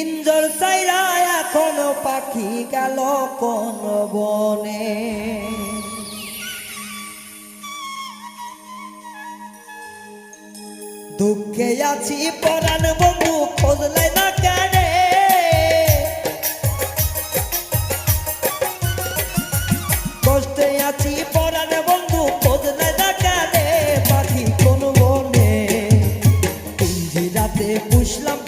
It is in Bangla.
পিঞ্জর চাইরা এখনো পাখি গেল কোন বনে। দুঃখে আছি পরাণ বন্ধু খোঁজলাই না কেন, কষ্টে আছি পরাণ বন্ধু খোঁজলাই না কেন, পাখি কোন বনে। পিঞ্জিরাতে পুষলাম